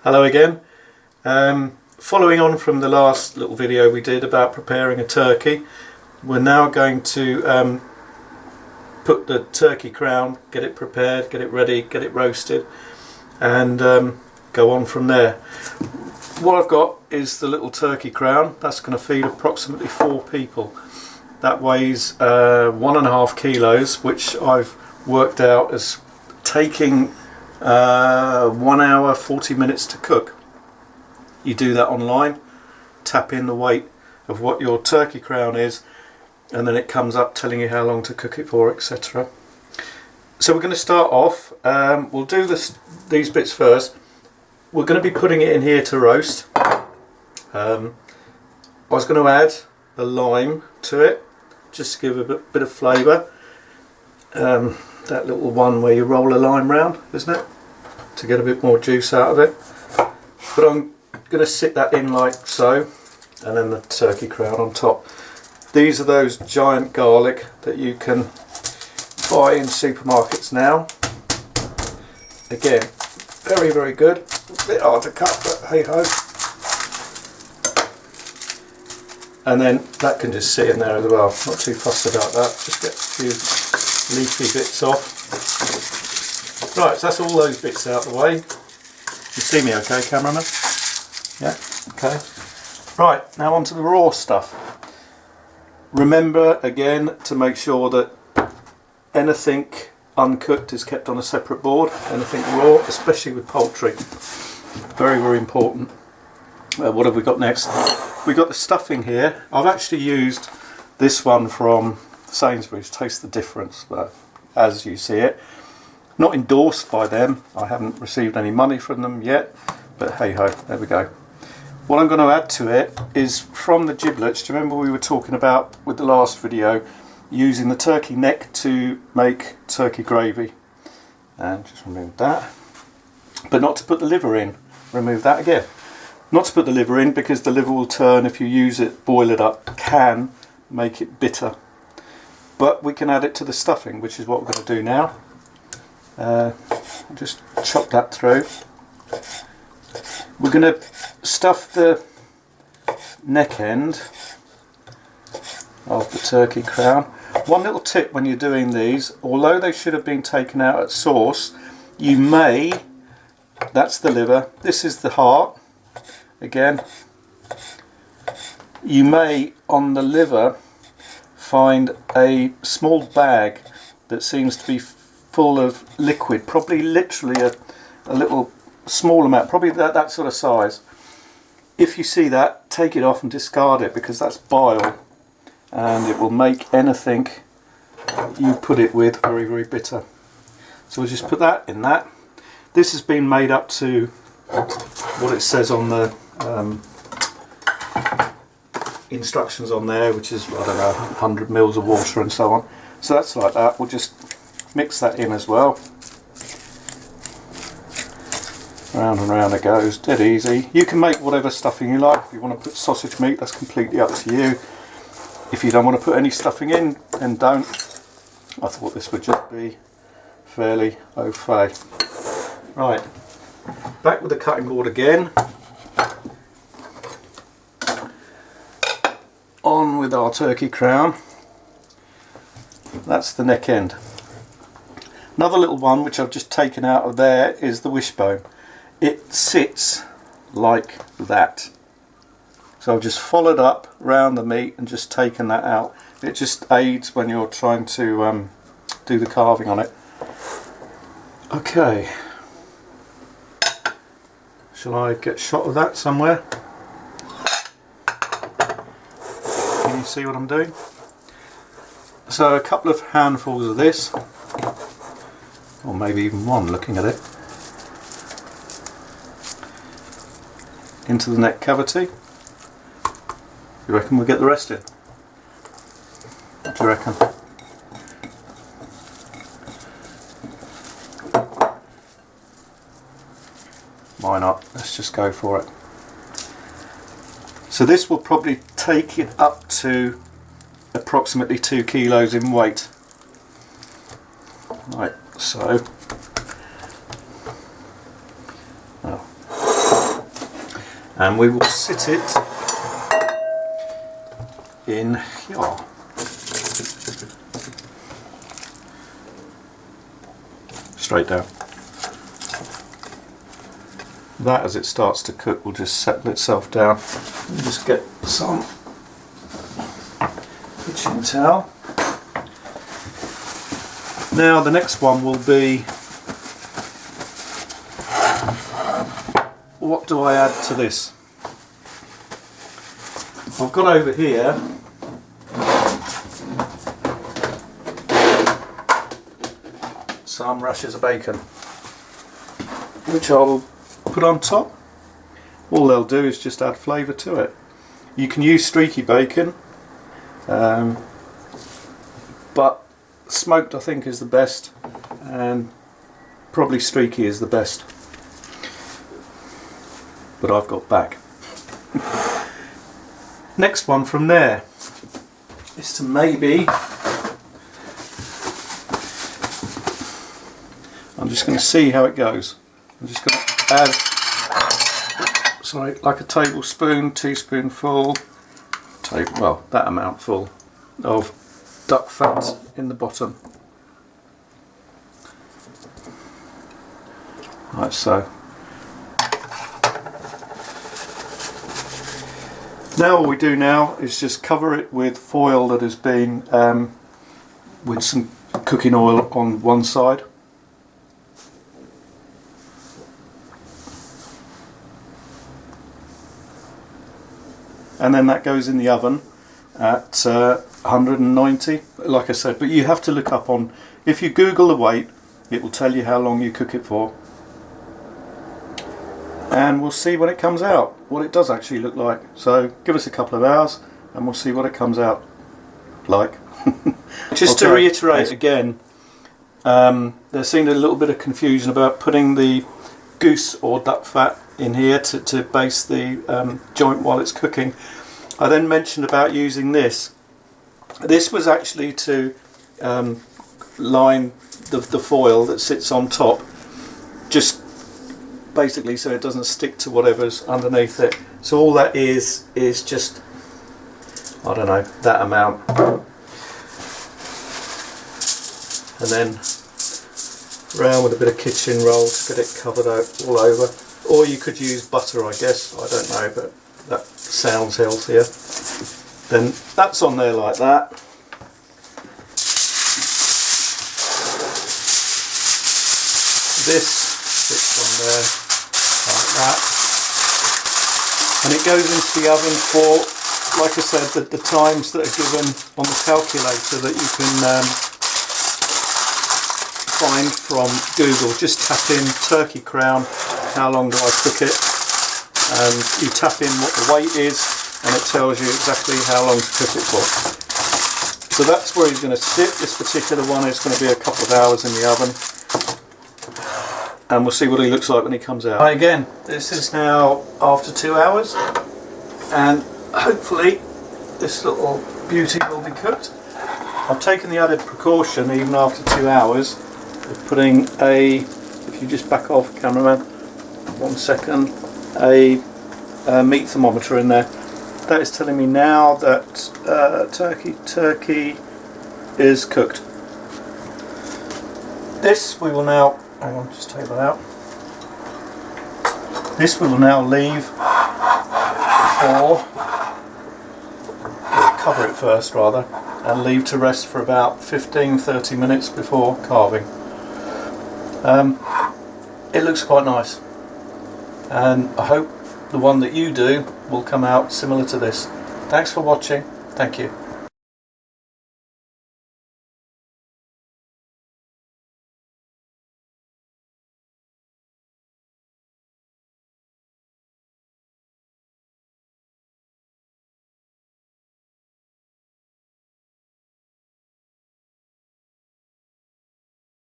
Hello again. Following on from the last little video we did about preparing a turkey, we're now going to put the turkey crown, get it prepared, get it ready, get it roasted, and go on from there. What I've got is the little turkey crown. That's going to feed approximately 4 people. That weighs 1.5 kilos, which I've worked out as taking 1 hour 40 minutes to cook. You do that online, tap in the weight of what your turkey crown is, and then it comes up telling you how long to cook it for, etc. So we're going to start off. We'll do these bits first. We're going to be putting it in here to roast. I was going to add a lime to it just to give a bit of flavour. That little one where you roll a lime round, isn't it? To get a bit more juice out of it. But I'm going to sit that in like so, and then the turkey crown on top. These are those giant garlic that you can buy in supermarkets now. Again, very, very good. A bit hard to cut, but hey ho. And then that can just sit in there as well. Not too fussed about that. Just get a few leafy bits off. Right, so that's all those bits out of the way. You see me okay, cameraman? Yeah, okay. Right, now onto the raw stuff. Remember again to make sure that anything uncooked is kept on a separate board. Anything raw, especially with poultry. Very, very important. What have we got next? We've got the stuffing here. I've actually used this one from Sainsbury's. Taste the difference, but as you see it. Not endorsed by them. I haven't received any money from them yet, but hey ho, there we go. What I'm going to add to it is from the giblets. Do you remember we were talking about with the last video using the turkey neck to make turkey gravy? And just remove that, but not to put the liver in. Remove that again. Not to put the liver in because the liver will turn, if you use it, boil it up, can make it bitter. But we can add it to the stuffing, which is what we're going to do now. Just chop that through. We're going to stuff the neck end of the turkey crown. One little tip when you're doing these, although they should have been taken out at source, you may, that's the liver, this is the heart, again, you may on the liver find a small bag that seems to be full of liquid, probably literally a little small amount, probably that sort of size. If you see that, take it off and discard it, because that's bile and it will make anything you put it with very, very bitter. So we'll just put that in that. This has been made up to what it says on the instructions on there, which is, I don't know, 100 mils of water and so on. So that's like that. We'll just mix that in as well. Round and round it goes, dead easy. You can make whatever stuffing you like. If you want to put sausage meat, that's completely up to you. If you don't want to put any stuffing in, then don't. I thought this would just be fairly au fait. Right, back with the cutting board again. On with our turkey crown. That's the neck end. Another little one which I've just taken out of there is the wishbone. It sits like that. So I've just followed up round the meat and just taken that out. It just aids when you're trying to do the carving on it. Okay. Shall I get a shot of that somewhere? Can you see what I'm doing? So a couple of handfuls of this, or maybe even one looking at it, into the neck cavity. You reckon we'll get the rest in? What do you reckon? Why not? Let's just go for it. So this will probably take it up to approximately 2 kilos in weight. Right, so well, and we will sit it in here. Straight down. That, as it starts to cook, will just settle itself down. And just get some kitchen towel. Now the next one will be, what do I add to this? I've got over here some rashers of bacon, which I'll put on top. All they'll do is just add flavour to it. You can use streaky bacon, but smoked I think is the best, and probably streaky is the best, but I've got back. Next one from there is to maybe, I'm just going to see how it goes. I'm just going to add, sorry, like a tablespoon, teaspoonful, well, that amount full of duck fat in the bottom. Like so. Now all we do now is just cover it with foil that has been with some cooking oil on one side. And then that goes in the oven at 190, like I said, but you have to look up on, if you Google the weight, it will tell you how long you cook it for. And we'll see when it comes out, what it does actually look like. So give us a couple of hours and we'll see what it comes out like. Just to reiterate again, there seemed a little bit of confusion about putting the goose or duck fat in here to baste the joint while it's cooking. I then mentioned about using this. This was actually to line the foil that sits on top, just basically so it doesn't stick to whatever's underneath it. So all that is just, I don't know, that amount. And then around with a bit of kitchen roll to get it covered all over. Or you could use butter, I guess, I don't know, but that sounds healthier. Then that's on there like that. This sits on there like that. And it goes into the oven for, like I said, the times that are given on the calculator that you can find from Google. Just tap in turkey crown, how long do I cook it, and you tap in what the weight is and it tells you exactly how long to cook it for. So that's where he's going to sit. This particular one is going to be a couple of hours in the oven, and we'll see what he looks like when he comes out. Right, again, this is now after 2 hours, and hopefully this little beauty will be cooked. I've taken the added precaution, even after 2 hours, of putting a, if you just back off, cameraman, 1 second, a meat thermometer in there. That is telling me now that turkey is cooked. This we will now, hang on, just take that out. This we will now leave for, we'll cover it first rather, and leave to rest for about 15-30 minutes before carving. It looks quite nice, and I hope the one that you do will come out similar to this. Thanks for watching. Thank you.